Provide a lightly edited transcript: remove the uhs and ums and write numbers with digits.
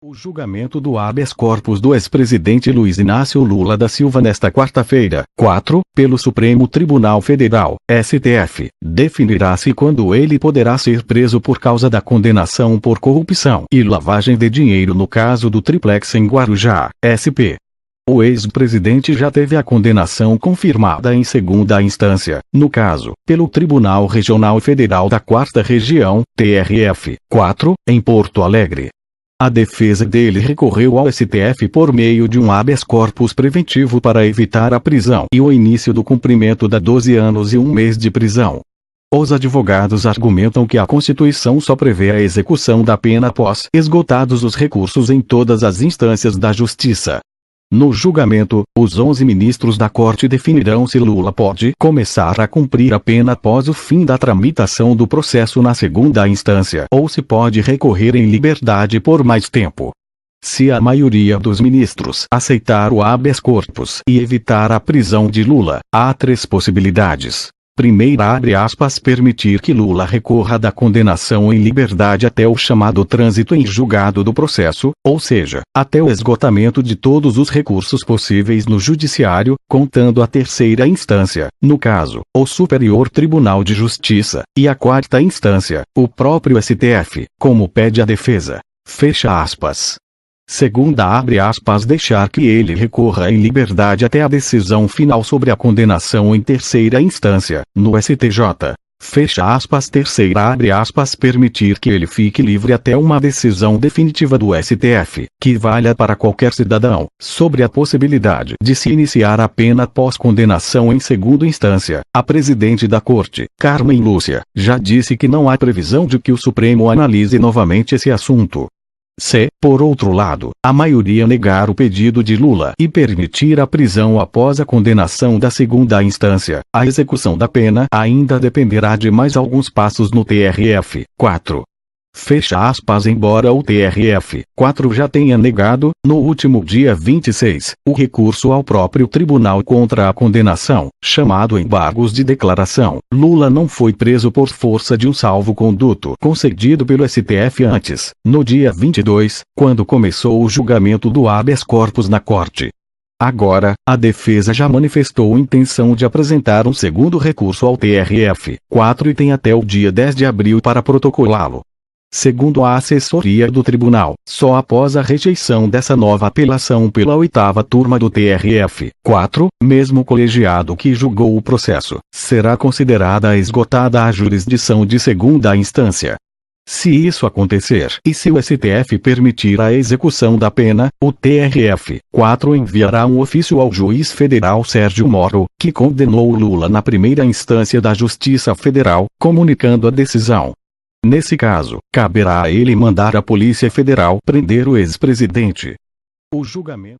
O julgamento do habeas corpus do ex-presidente Luiz Inácio Lula da Silva nesta quarta-feira, 4, pelo Supremo Tribunal Federal, STF, definirá-se quando ele poderá ser preso por causa da condenação por corrupção e lavagem de dinheiro no caso do Triplex em Guarujá, SP. O ex-presidente já teve a condenação confirmada em segunda instância, no caso, pelo Tribunal Regional Federal da 4ª Região, TRF, 4, em Porto Alegre. A defesa dele recorreu ao STF por meio de um habeas corpus preventivo para evitar a prisão e o início do cumprimento da 12 anos e 1 mês de prisão. Os advogados argumentam que a Constituição só prevê a execução da pena após esgotados os recursos em todas as instâncias da Justiça. No julgamento, os 11 ministros da Corte definirão se Lula pode começar a cumprir a pena após o fim da tramitação do processo na segunda instância ou se pode recorrer em liberdade por mais tempo. Se a maioria dos ministros aceitar o habeas corpus e evitar a prisão de Lula, há 3 possibilidades. Primeira, permitir que Lula recorra da condenação em liberdade até o chamado trânsito em julgado do processo, ou seja, até o esgotamento de todos os recursos possíveis no judiciário, contando a 3ª instância, no caso, o Superior Tribunal de Justiça, e a 4ª instância, o STF, como pede a defesa. Fecha aspas. Segunda, deixar que ele recorra em liberdade até a decisão final sobre a condenação em 3ª instância, no STJ. Fecha aspas. Terceira, permitir que ele fique livre até uma decisão definitiva do STF, que valha para qualquer cidadão, sobre a possibilidade de se iniciar a pena após condenação em segunda instância. A presidente da Corte, Carmen Lúcia, já disse que não há previsão de que o Supremo analise novamente esse assunto. Se, por outro lado, a maioria negar o pedido de Lula e permitir a prisão após a condenação da segunda instância, a execução da pena ainda dependerá de mais alguns passos no TRF. 4. Fecha aspas. Embora o TRF 4 já tenha negado, no último dia 26, o recurso ao próprio tribunal contra a condenação, chamado embargos de declaração, Lula não foi preso por força de um salvo-conduto concedido pelo STF antes, no dia 22, quando começou o julgamento do habeas corpus na Corte. Agora, a defesa já manifestou intenção de apresentar um segundo recurso ao TRF 4 e tem até o dia 10 de abril para protocolá-lo. Segundo a assessoria do tribunal, só após a rejeição dessa nova apelação pela 8ª turma do TRF 4, mesmo colegiado que julgou o processo, será considerada esgotada a jurisdição de segunda instância. Se isso acontecer e se o STF permitir a execução da pena, o TRF 4 enviará um ofício ao juiz federal Sérgio Moro, que condenou Lula na primeira instância da Justiça Federal, comunicando a decisão. Nesse caso, caberá a ele mandar a Polícia Federal prender o ex-presidente. O julgamento